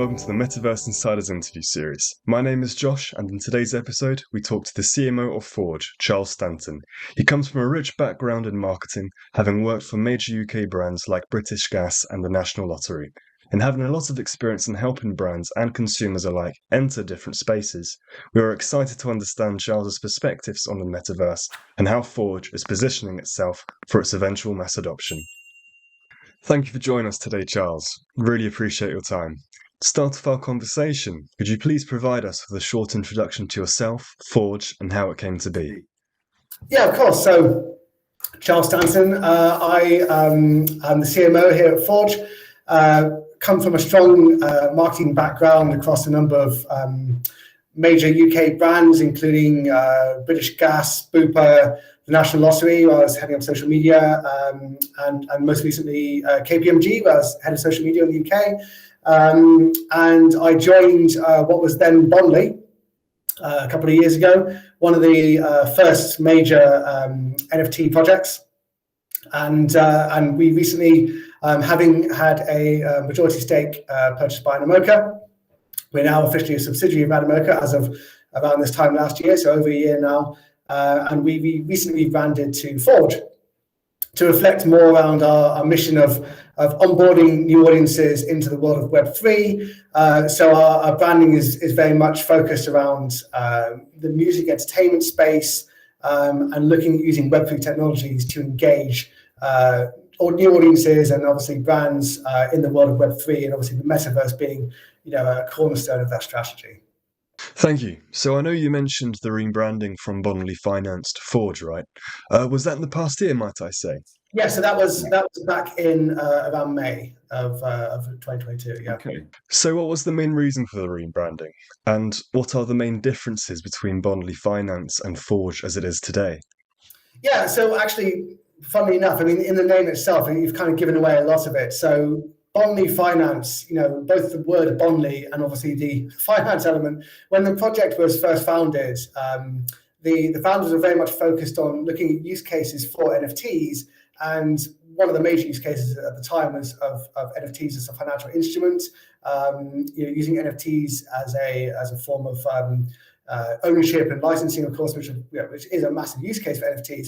welcome to the Metaverse Insider's interview series. My name is Josh, and in today's episode, we talk to the CMO of Forj, Charles Stanton. He comes from a rich background in marketing, having worked for major UK brands like British Gas and the National Lottery. And having a lot of experience in helping brands and consumers alike enter different spaces, we are excited to understand Charles's perspectives on the metaverse and how Forj is positioning itself for its eventual mass adoption. Thank you for joining us today, Charles. Really appreciate your time. To start off our conversation, could you please provide us with a short introduction to yourself, Forj, and how it came to be? Yeah, of course. So, Charles Stanton, I am the CMO here at Forj. Come from a strong marketing background across a number of major UK brands, including British Gas, Bupa, the National Lottery, where I was heading up social media, and most recently KPMG, where I was head of social media in the UK. And I joined what was then Bondly a couple of years ago, one of the first major NFT projects. And we recently, having had a majority stake purchased by Animoca, we're now officially a subsidiary of Animoca as of around this time last year, so over a year now. And we recently rebranded to Forj to reflect more around our mission of onboarding new audiences into the world of Web3. So our branding is very much focused around the music entertainment space, and looking at using Web3 technologies to engage new audiences and obviously brands in the world of Web3, and obviously the metaverse being a cornerstone of that strategy. Thank you. So I know you mentioned the rebranding from Bondly Finance to Forj, right? Was that in the past year, might I say? Yeah, so that was back in around May of 2022. Yeah. Okay. So what was the main reason for the rebranding, and what are the main differences between Bondly Finance and Forj as it is today? Yeah. So actually, funnily enough, I mean, in the name itself, you've kind of given away a lot of it. So Bondly Finance, both the word Bondly and obviously the finance element. When the project was first founded, the founders were very much focused on looking at use cases for NFTs. And one of the major use cases at the time was of NFTs as a financial instrument, using NFTs as a form of ownership and licensing, of course, which is a massive use case for NFTs.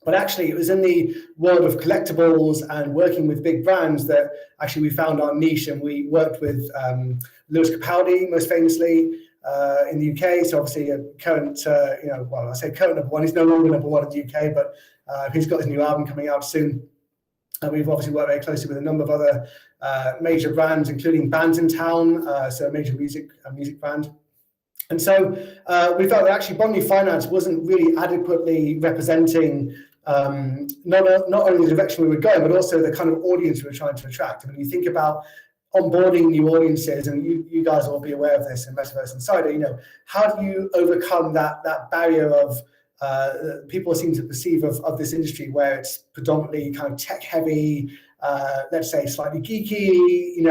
But actually, it was in the world of collectibles and working with big brands that actually we found our niche, and we worked with Lewis Capaldi, most famously, in the UK. So obviously a current, I say current number one, he's no longer number one in the UK, but he's got his new album coming out soon. And we've obviously worked very closely with a number of other major brands, including Bands in Town, so a major music brand. And so we felt that actually Bondly Finance wasn't really adequately representing not only the direction we were going, but also the kind of audience we were trying to attract. I mean, you think about onboarding new audiences, and you guys will be aware of this in Metaverse Insider, how do you overcome that barrier of people seem to perceive of this industry where it's predominantly kind of tech heavy, let's say slightly geeky,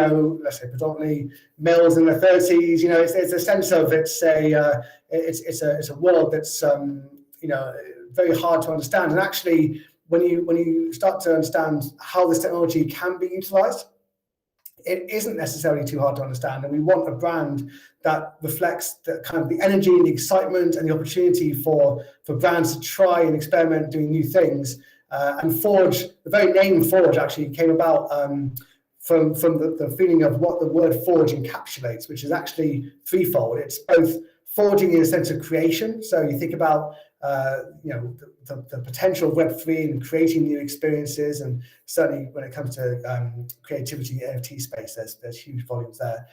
let's say predominantly males in their 30s. It's a sense of it's a world that's very hard to understand. And actually, when you start to understand how this technology can be utilized, it isn't necessarily too hard to understand. And we want a brand that reflects the kind of the energy and the excitement and the opportunity for brands to try and experiment doing new things. And Forj, the very name Forj actually came about from the feeling of what the word forge encapsulates, which is actually threefold. It's both forging in a sense of creation. So you think about the potential of Web3 and creating new experiences, and certainly when it comes to creativity in the NFT space, there's huge volumes there.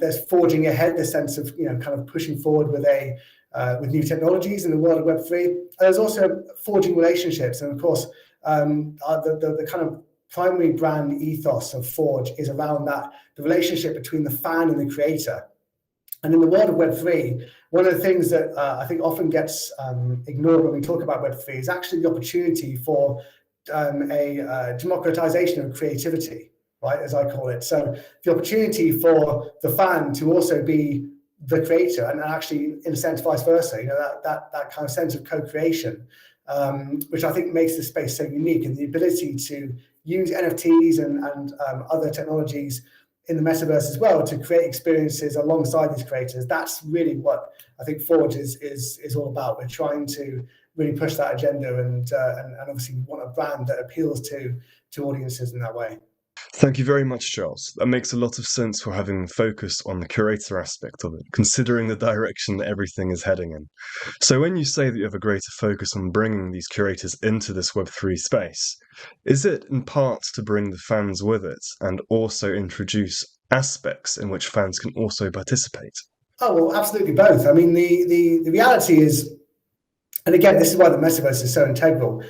There's forging ahead, the sense of kind of pushing forward with new technologies in the world of Web3. And there's also forging relationships, and of course, the kind of primary brand ethos of Forj is around the relationship between the fan and the creator. And in the world of Web3, one of the things that I think often gets ignored when we talk about Web3 is actually the opportunity for a democratization of creativity, right, as I call it. So the opportunity for the fan to also be the creator, and actually, in a sense, vice versa, that kind of sense of co-creation, which I think makes the space so unique, and the ability to use NFTs and other technologies in the metaverse as well to create experiences alongside these creators. That's really what I think Forj is all about. We're trying to really push that agenda, and obviously we want a brand that appeals to audiences in that way. Thank you very much, Charles. That makes a lot of sense for having focus on the curator aspect of it, considering the direction that everything is heading in. So when you say that you have a greater focus on bringing these curators into this Web3 space, is it in part to bring the fans with it and also introduce aspects in which fans can also participate? Oh, well, absolutely both. I mean, the reality is, and again, this is why the metaverse is so integral.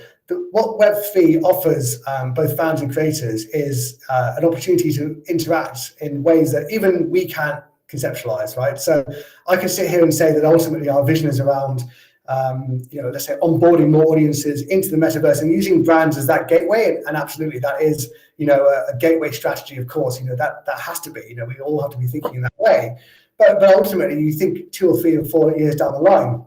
What Web3 offers both fans and creators is an opportunity to interact in ways that even we can't conceptualize, right? So I can sit here and say that ultimately our vision is around, let's say onboarding more audiences into the metaverse and using brands as that gateway. And absolutely, that is, a gateway strategy, of course, that has to be, we all have to be thinking in that way. But ultimately, you think 2 or 3 or 4 years down the line,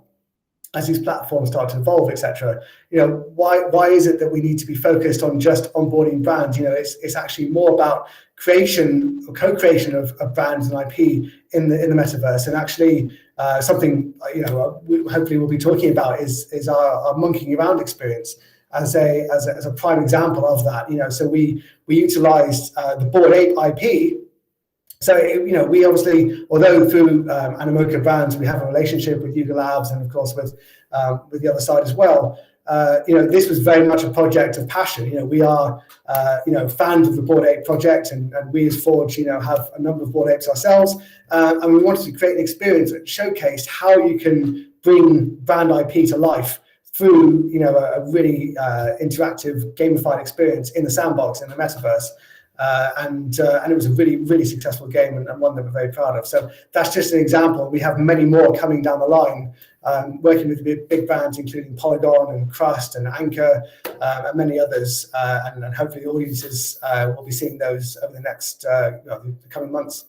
as these platforms start to evolve, etc., why is it that we need to be focused on just onboarding brands? It's actually more about creation or co-creation of brands and IP in the metaverse. And actually, something hopefully we'll be talking about is our monkeying around experience as a prime example of that. So we utilized the Bored Ape IP. So, we obviously, although through Animoca brands, we have a relationship with Yuga Labs and, of course, with the other side as well. This was very much a project of passion. We are, fans of the Bored Ape project, and we as Forj, have a number of Bored Apes ourselves. And we wanted to create an experience that showcased how you can bring brand IP to life through, a really interactive, gamified experience in the sandbox, in the metaverse. And it was a really, really successful game, and one that we're very proud of. So that's just an example. We have many more coming down the line, working with big brands, including Polygon and Crust and Anchor, and many others. And hopefully the audiences will be seeing those over the next the coming months.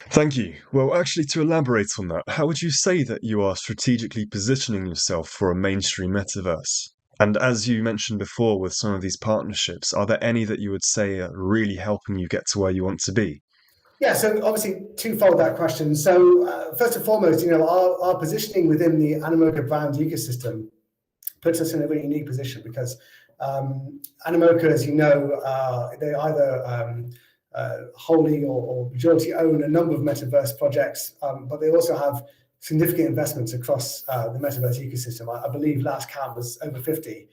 Thank you. Well, actually, to elaborate on that, how would you say that you are strategically positioning yourself for a mainstream metaverse? And as you mentioned before with some of these partnerships, are there any that you would say are really helping you get to where you want to be? Yeah, so obviously twofold that question. So first and foremost, our positioning within the Animoca brand ecosystem puts us in a really unique position because Animoca, as you know, they either wholly or majority own a number of metaverse projects, but they also have significant investments across the metaverse ecosystem. I believe last count was over 50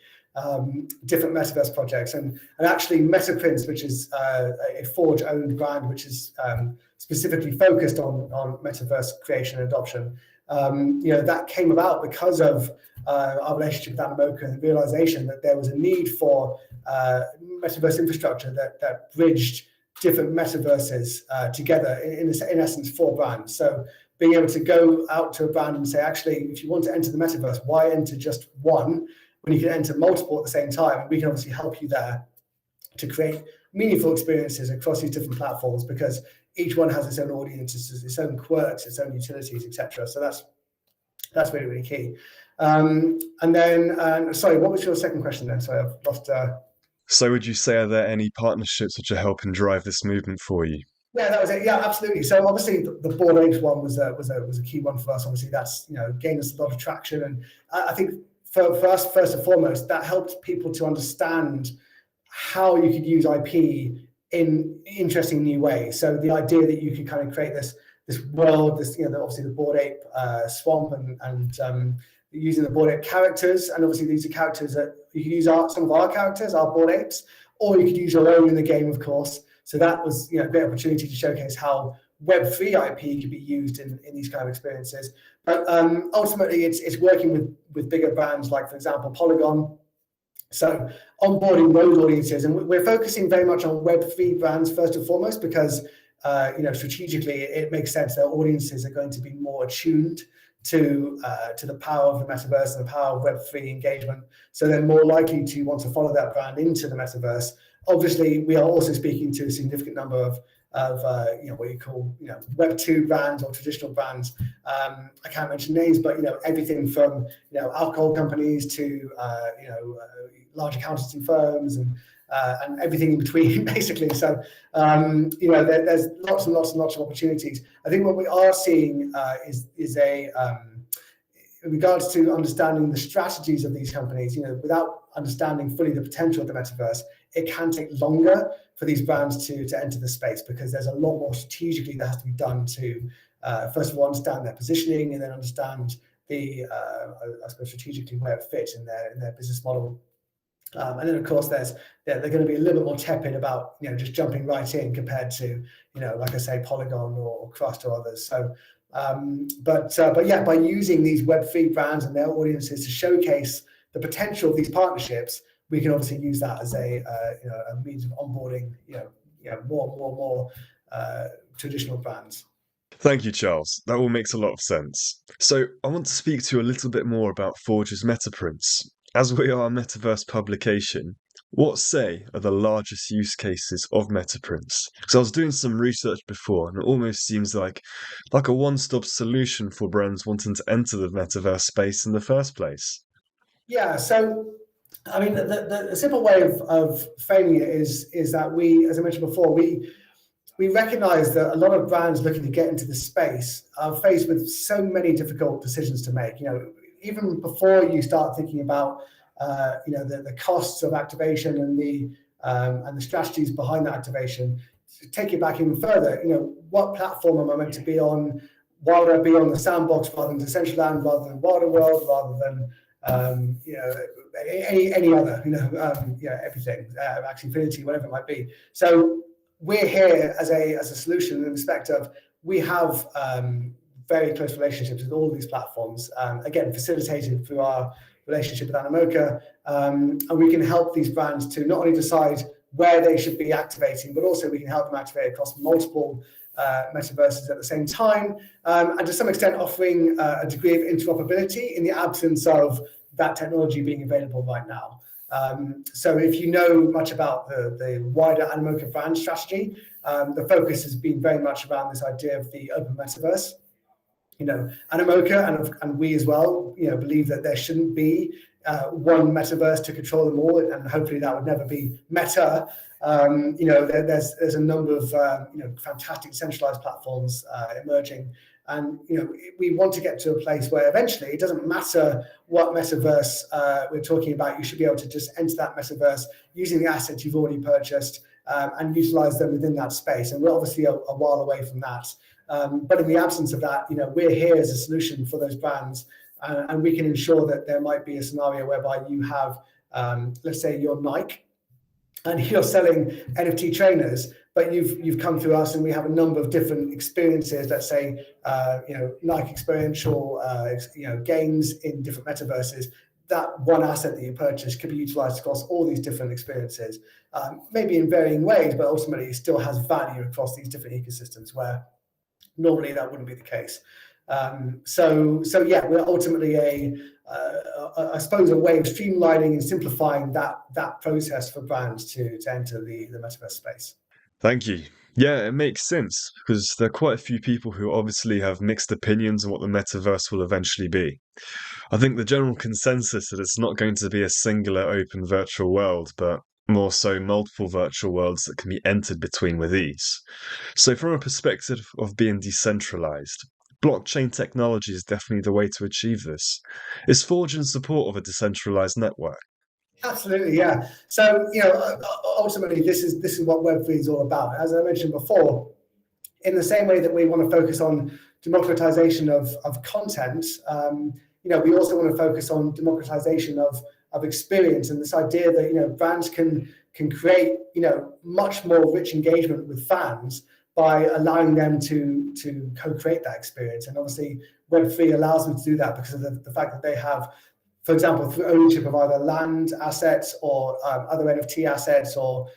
different metaverse projects, and actually Metaprints, which is a Forj-owned brand, which is specifically focused on metaverse creation and adoption. That came about because of our relationship with Animoca and the realization that there was a need for metaverse infrastructure that bridged different metaverses together in essence 4 brands. So being able to go out to a brand and say, actually, if you want to enter the metaverse, why enter just one when you can enter multiple at the same time? And we can obviously help you there to create meaningful experiences across these different platforms, because each one has its own audiences, its own quirks, its own utilities, etc. So that's really, really key. And then, sorry, what was your second question then? Sorry, I've lost. So would you say, are there any partnerships which are helping drive this movement for you? Yeah, that was it. Yeah, absolutely. So obviously the Bored Apes one was a key one for us. Obviously that's gained us a lot of traction, and I think for us first and foremost that helped people to understand how you could use IP in interesting new ways. So the idea that you could kind of create this world, obviously the Bored Ape swamp, and using the Bored Ape characters, and obviously these are characters that you can use some of our characters, our Bored Apes, or you could use your own in the game, of course. So that was a great opportunity to showcase how Web3 IP could be used in these kind of experiences. But ultimately, it's working with bigger brands like, for example, Polygon. So onboarding those audiences, and we're focusing very much on Web3 brands first and foremost because strategically it makes sense that audiences are going to be more attuned to the power of the metaverse and the power of Web3 engagement. So they're more likely to want to follow that brand into the metaverse. Obviously, we are also speaking to a significant number of what you call Web 2 brands or traditional brands. I can't mention names, but everything from alcohol companies to large accountancy firms and and everything in between, basically. So, there's lots and lots and lots of opportunities. I think what we are seeing is a in regards to understanding the strategies of these companies, without understanding fully the potential of the metaverse, it can take longer for these brands to enter the space, because there's a lot more strategically that has to be done to, first of all, understand their positioning, and then understand the, I suppose, strategically where it fits in their business model. And then, of course, they're going to be a little bit more tepid about just jumping right in compared to like I say, Polygon or Crust or others. So, but yeah, by using these Web3 brands and their audiences to showcase the potential of these partnerships, we can obviously use that as a means of onboarding more traditional brands. Thank you, Charles. That all makes a lot of sense. So, I want to speak to you a little bit more about Forge's Metaprints. As we are a metaverse publication, what, say, are the largest use cases of Metaprints? Because I was doing some research before, and it almost seems like a one-stop solution for brands wanting to enter the metaverse space in the first place. Yeah, so I mean, the simple way of framing it is that we, as I mentioned before, we recognize that a lot of brands looking to get into the space are faced with so many difficult decisions to make. Even before you start thinking about the costs of activation and the strategies behind that activation, take it back even further. What platform am I meant to be on? Why would I be on the Sandbox rather than Decentraland, rather than Wilder World, rather than any other? Everything, Axie Infinity, whatever it might be. So we're here as a solution in the respect of we have very close relationships with all of these platforms, again, facilitated through our relationship with Animoca, and we can help these brands to not only decide where they should be activating, but also we can help them activate across multiple metaverses at the same time, and to some extent offering a degree of interoperability in the absence of that technology being available right now. So if you know much about the wider Animoca brand strategy, the focus has been very much around this idea of the open metaverse. Animoca and we as well, believe that there shouldn't be one metaverse to control them all, and hopefully that would never be Meta. There's a number of fantastic centralized platforms emerging, and we want to get to a place where eventually it doesn't matter what metaverse we're talking about. You should be able to just enter that metaverse using the assets you've already purchased and utilize them within that space. And we're obviously a while away from that. But in the absence of that, we're here as a solution for those brands, and we can ensure that there might be a scenario whereby you have, let's say, you're Nike, and you're selling NFT trainers, but you've come through us, and we have a number of different experiences. Let's say, Nike experiential, games in different metaverses. That one asset that you purchase could be utilized across all these different experiences, maybe in varying ways, but ultimately it still has value across these different ecosystems where normally that wouldn't be the case. So yeah, we're ultimately I suppose a way of streamlining and simplifying that process for brands to enter the metaverse space. Thank you. Yeah, it makes sense, because there are quite a few people who obviously have mixed opinions on what the metaverse will eventually be. I think the general consensus that it's not going to be a singular open virtual world, but more so multiple virtual worlds that can be entered between with ease. So from a perspective of being decentralized, blockchain technology is definitely the way to achieve this. Is Forge in support of a decentralized network? Absolutely, yeah. So ultimately, this is what Web3 is all about. As I mentioned before, in the same way that we want to focus on democratization of content, we also want to focus on democratization of experience, and this idea that brands can create much more rich engagement with fans by allowing them to co-create that experience. And obviously, Web3 allows them to do that because of the fact that they have, for example, through ownership of either land assets or other NFT assets, or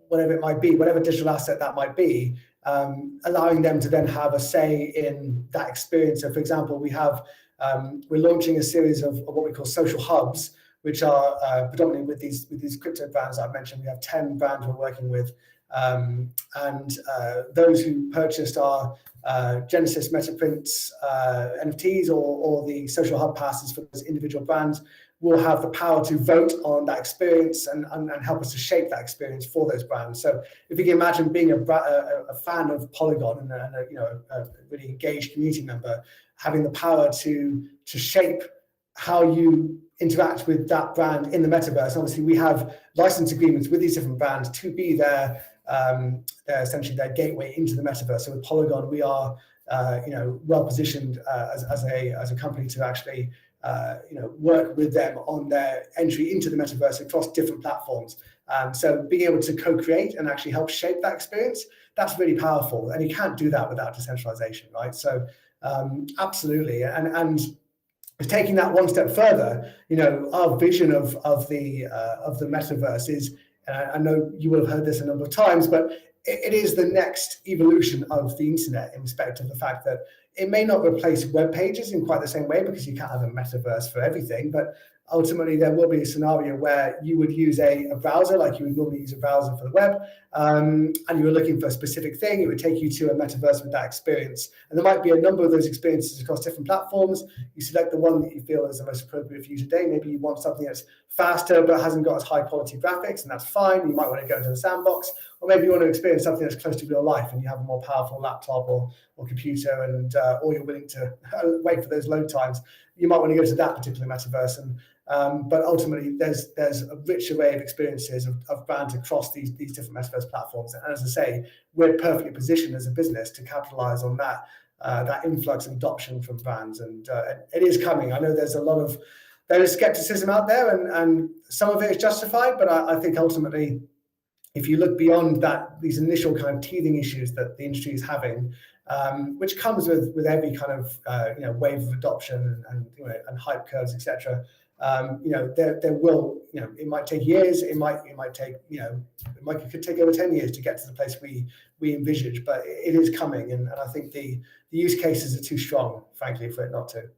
whatever it might be, whatever digital asset that might be, allowing them to then have a say in that experience. So, for example, we're launching a series of what we call social hubs, which are predominantly with these crypto brands I've mentioned. We have 10 brands we're working with, and those who purchased our Genesis Metaprints NFTs or the social hub passes for those individual brands will have the power to vote on that experience and help us to shape that experience for those brands. So if you can imagine being a fan of Polygon and a really engaged community member, having the power to shape how you interact with that brand in the metaverse. Obviously, we have license agreements with these different brands to be their essentially their gateway into the metaverse. So with Polygon, we are well positioned as a company to actually work with them on their entry into the metaverse across different platforms. So being able to co-create and actually help shape that experience, that's really powerful, and you can't do that without decentralization, right? So absolutely, and taking that one step further, our vision of the metaverse is, I know you will have heard this a number of times, but it is the next evolution of the internet in respect of the fact that it may not replace web pages in quite the same way, because you can't have a metaverse for everything, but ultimately there will be a scenario where you would use a browser like you would normally use a browser for the web, and you were looking for a specific thing. It would take you to a metaverse with that experience, and there might be a number of those experiences across different platforms. You select the one that you feel is the most appropriate for you today. Maybe you want something that's faster but hasn't got as high quality graphics, and that's fine. You might want to go into the sandbox, or maybe you want to experience something that's close to real life and you have a more powerful laptop or computer, and or you're willing to wait for those load times. You might want to go to that particular metaverse. But ultimately, there's a rich array of experiences of brands across these different metaverse platforms. And as I say, we're perfectly positioned as a business to capitalize on that influx and adoption from brands. And it is coming. I know there is skepticism out there, and some of it is justified. But I think ultimately, if you look beyond these initial kind of teething issues that the industry is having, which comes with every kind of wave of adoption and hype curves, etc. There will, it might take years. It could take over 10 years to get to the place we envisage, but it is coming, and I think the use cases are too strong, frankly, for it not to.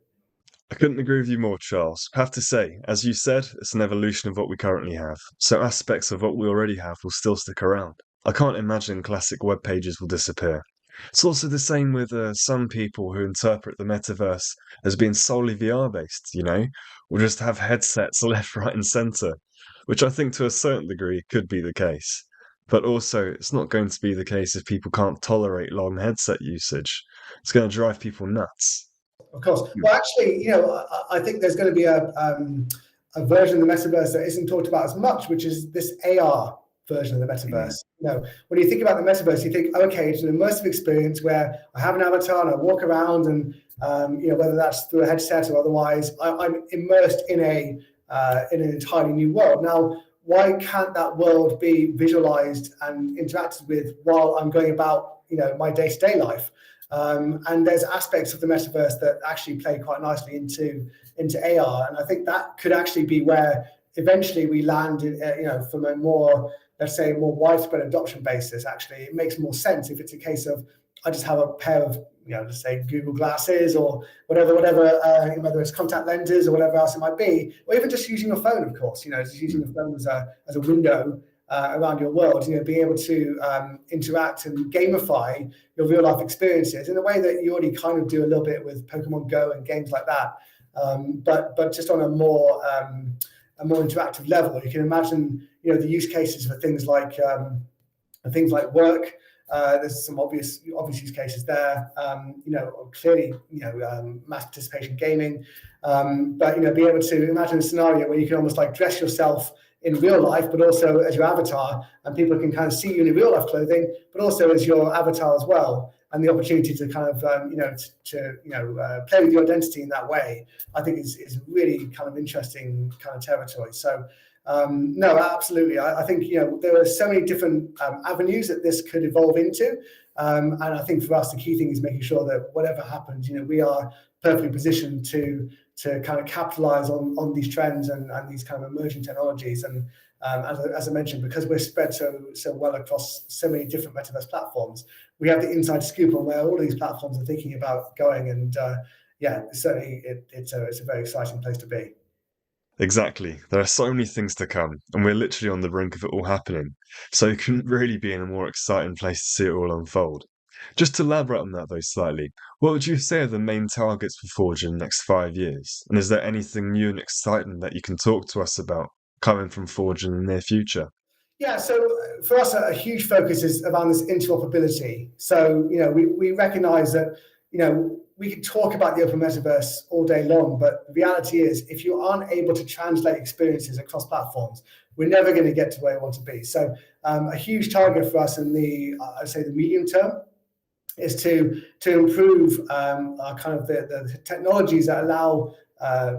I couldn't agree with you more, Charles. I have to say, as you said, it's an evolution of what we currently have, so aspects of what we already have will still stick around. I can't imagine classic web pages will disappear. It's also the same with some people who interpret the metaverse as being solely VR based, or just have headsets left, right, and centre, which I think to a certain degree could be the case. But also, it's not going to be the case if people can't tolerate long headset usage. It's going to drive people nuts. Of course. Well, actually, I think there's going to be a version of the metaverse that isn't talked about as much, which is this AR version of the metaverse. When you think about the metaverse, you think, okay, it's an immersive experience where I have an avatar and I walk around, and whether that's through a headset or otherwise, I'm immersed in an entirely new world. Now, why can't that world be visualized and interacted with while I'm going about my day-to-day life? And there's aspects of the metaverse that actually play quite nicely into AR, and I think that could actually be where eventually we land from a more, let's say, more widespread adoption basis. Actually, it makes more sense if it's a case of I just have a pair of let's say Google glasses or whatever, whether it's contact lenses or whatever else it might be, or even just using your phone, of course, just using the phone as a window around your world, being able to interact and gamify your real life experiences in a way that you already kind of do a little bit with Pokemon Go and games like that, but just on a more interactive level. You can imagine the use cases for things like work. There's some obvious use cases there. Clearly, mass participation gaming, but be able to imagine a scenario where you can almost like dress yourself in real life, but also as your avatar, and people can kind of see you in your real life clothing, but also as your avatar as well, and the opportunity to kind of play with your identity in that way, I think is really kind of interesting kind of territory. So no, absolutely. I think there are so many different avenues that this could evolve into, and I think for us the key thing is making sure that whatever happens, we are perfectly positioned to kind of capitalize on these trends and these kind of emerging technologies. And as I mentioned, because we're spread so well across so many different metaverse platforms, we have the inside scoop on where all of these platforms are thinking about going. And certainly it's a very exciting place to be. Exactly. There are so many things to come, and we're literally on the brink of it all happening. So it couldn't really be in a more exciting place to see it all unfold. Just to elaborate on that though slightly, what would you say are the main targets for Forge in the next 5 years? And is there anything new and exciting that you can talk to us about coming from Forge in the near future? Yeah, so for us, a huge focus is around this interoperability. So, we recognize that, we can talk about the open metaverse all day long, but the reality is if you aren't able to translate experiences across platforms, we're never going to get to where we want to be. So a huge target for us in I'd say the medium term is to improve kind of the technologies that allow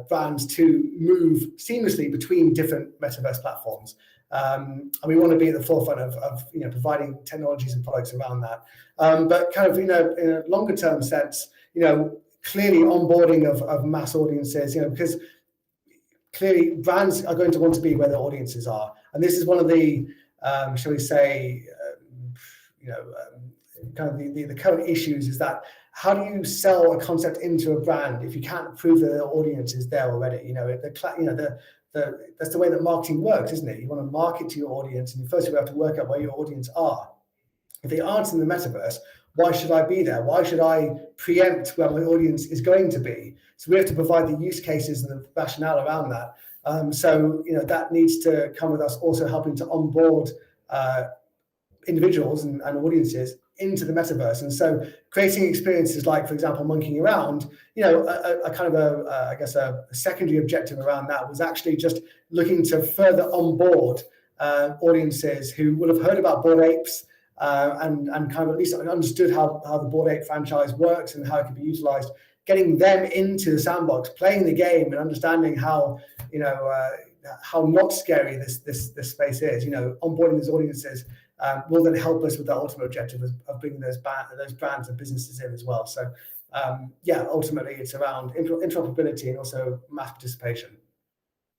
brands to move seamlessly between different metaverse platforms. And we want to be at the forefront of providing technologies and products around that. But kind of in a longer term sense, clearly onboarding of mass audiences, because clearly brands are going to want to be where their audiences are, and this is one of the shall we say, kind of the current issues is that how do you sell a concept into a brand if you can't prove that the audience is there already? That's the way that marketing works, isn't it? You want to market to your audience, and you first you have to work out where your audience are. If they aren't in the metaverse, why should I be there? Why should I preempt where my audience is going to be? So we have to provide the use cases and the rationale around that. That needs to come with us also helping to onboard individuals and audiences into the metaverse. And so creating experiences like, for example, monkeying around, a kind of a secondary objective around that was actually just looking to further onboard audiences who will have heard about Bored Apes and kind of at least understood how the Bored Ape franchise works and how it can be utilized, getting them into the sandbox, playing the game and understanding how not scary this space is. Onboarding these audiences will then help us with that ultimate objective of bringing those brands and businesses in as well. So ultimately it's around interoperability and also mass participation.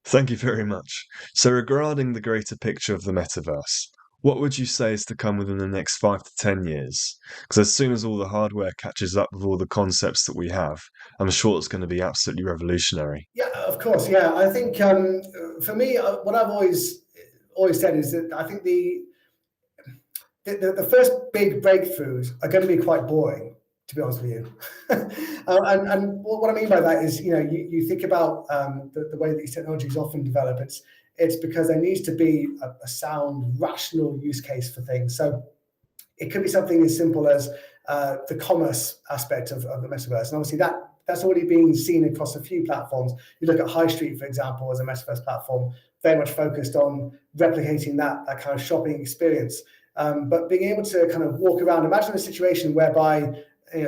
Thank you very much. So regarding the greater picture of the metaverse, what would you say is to come within the next 5 to 10 years? Because as soon as all the hardware catches up with all the concepts that we have, I'm sure it's going to be absolutely revolutionary. Yeah, of course. Yeah, I think for me, what I've always said is that I think the first big breakthroughs are going to be quite boring, to be honest with you. And what I mean by that is, you think about the way that these technologies often develop. It's because there needs to be a sound, rational use case for things. So it could be something as simple as the commerce aspect of the metaverse. And obviously that's already being seen across a few platforms. You look at High Street, for example, as a metaverse platform, very much focused on replicating that kind of shopping experience. But being able to kind of walk around, imagine a situation whereby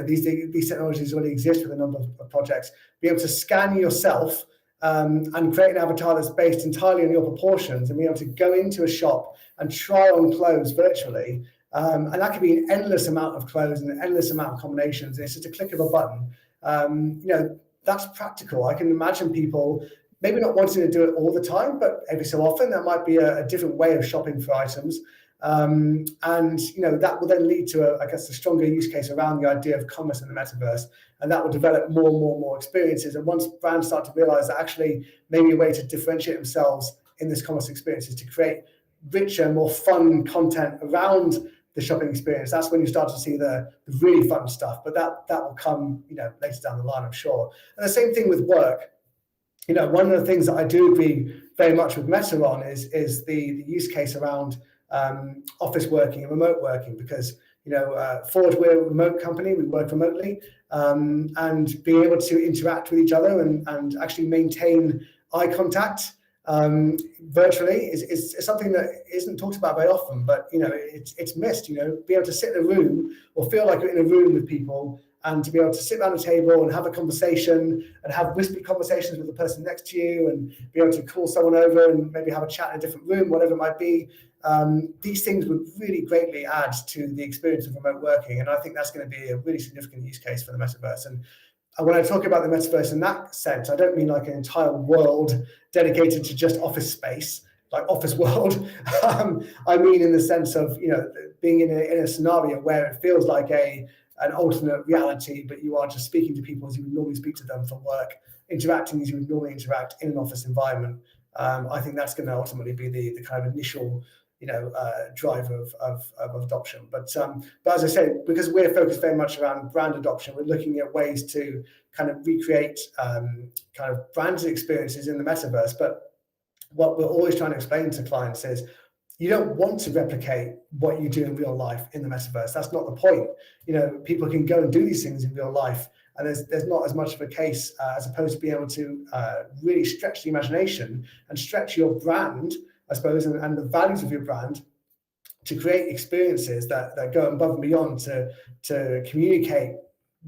these technologies already exist with a number of projects, be able to scan yourself and create an avatar that's based entirely on your proportions and be able to go into a shop and try on clothes virtually. And that could be an endless amount of clothes and an endless amount of combinations. And it's just a click of a button. That's practical. I can imagine people maybe not wanting to do it all the time, but every so often that might be a different way of shopping for items. That will then lead to a stronger use case around the idea of commerce in the metaverse, and that will develop more experiences. And once brands start to realize that actually maybe a way to differentiate themselves in this commerce experience is to create richer, more fun content around the shopping experience, that's when you start to see the really fun stuff. But that will come later down the line, I'm sure. And the same thing with work. One of the things that I do agree very much with Meta on is the use case around office working and remote working, because Forge, we're a remote company, we work remotely, and being able to interact with each other and actually maintain eye contact virtually is something that isn't talked about very often, but it's missed. Be able to sit in a room or feel like you're in a room with people, and to be able to sit around a table and have a conversation and have whispered conversations with the person next to you, and be able to call someone over and maybe have a chat in a different room, whatever it might be. These things would really greatly add to the experience of remote working. And I think that's going to be a really significant use case for the metaverse. And when I talk about the metaverse in that sense, I don't mean like an entire world dedicated to just office space, like office world. I mean in the sense of, being in a scenario where it feels like an alternate reality, but you are just speaking to people as you would normally speak to them for work, interacting as you would normally interact in an office environment. I think that's going to ultimately be the kind of initial driver of adoption. But as I say, because we're focused very much around brand adoption, we're looking at ways to kind of recreate kind of branded experiences in the metaverse. But what we're always trying to explain to clients is you don't want to replicate what you do in real life in the metaverse. That's not the point. People can go and do these things in real life, and there's not as much of a case as opposed to being able to really stretch the imagination and stretch your brand, I suppose, and the values of your brand to create experiences that go above and beyond to communicate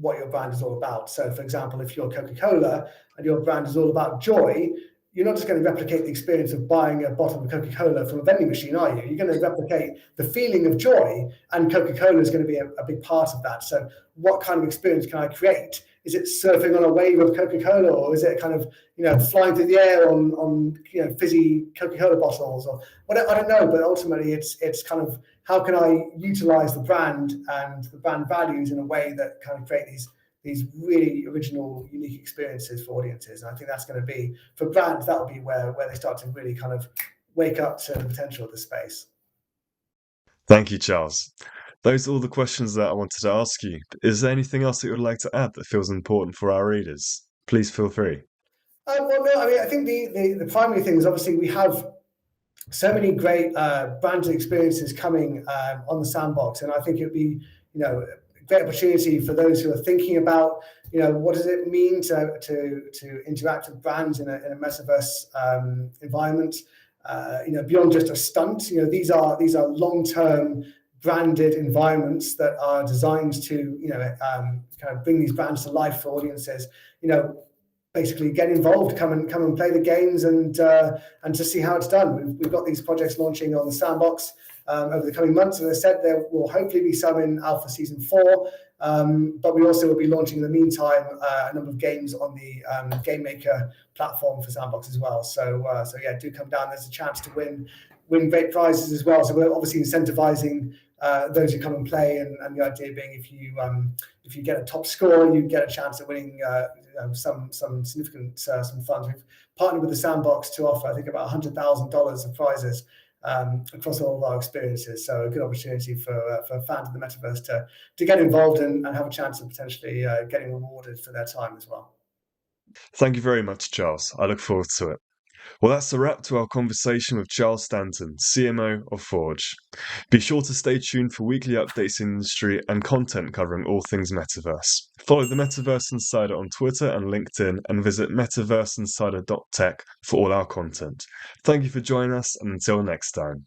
what your brand is all about. So, for example, if you're Coca-Cola and your brand is all about joy, you're not just going to replicate the experience of buying a bottle of Coca-Cola from a vending machine, are you? You're going to replicate the feeling of joy, and Coca-Cola is going to be a big part of that. So what kind of experience can I create? Is it surfing on a wave of Coca-Cola, or is it kind of flying through the air on fizzy Coca-Cola bottles, or whatever? I don't know, but ultimately it's kind of how can I utilize the brand and the brand values in a way that kind of create these really original, unique experiences for audiences. And I think that's going to be, for brands, that'll be where they start to really kind of wake up to the potential of the space. Thank you, Charles. Those are all the questions that I wanted to ask you. Is there anything else that you would like to add that feels important for our readers? Please feel free. Well, no, I mean, I think the primary thing is obviously we have so many great branded experiences coming on the sandbox, and I think it would be, great opportunity for those who are thinking about, what does it mean to interact with brands in a metaverse environment, beyond just a stunt. These are long-term branded environments that are designed to, kind of bring these brands to life for audiences. Basically get involved, come and play the games, and to see how it's done. We've got these projects launching on the sandbox over the coming months. As I said, there will hopefully be some in Alpha Season 4, but we also will be launching in the meantime a number of games on the Game Maker platform for Sandbox as well. So yeah, do come down. There's a chance to win great prizes as well. So we're obviously incentivizing those who come and play, and the idea being if you get a top score, you get a chance at winning some significant some funds. We've partnered with the Sandbox to offer, I think, about $100,000 of prizes across all of our experiences. So a good opportunity for fans of the metaverse to get involved and have a chance of potentially getting rewarded for their time as well. Thank you very much, Charles. I look forward to it. Well, that's a wrap to our conversation with Charles Stanton, CMO of Forj. Be sure to stay tuned for weekly updates in the industry and content covering all things Metaverse. Follow the Metaverse Insider on Twitter and LinkedIn, and visit metaverseinsider.tech for all our content. Thank you for joining us, and until next time.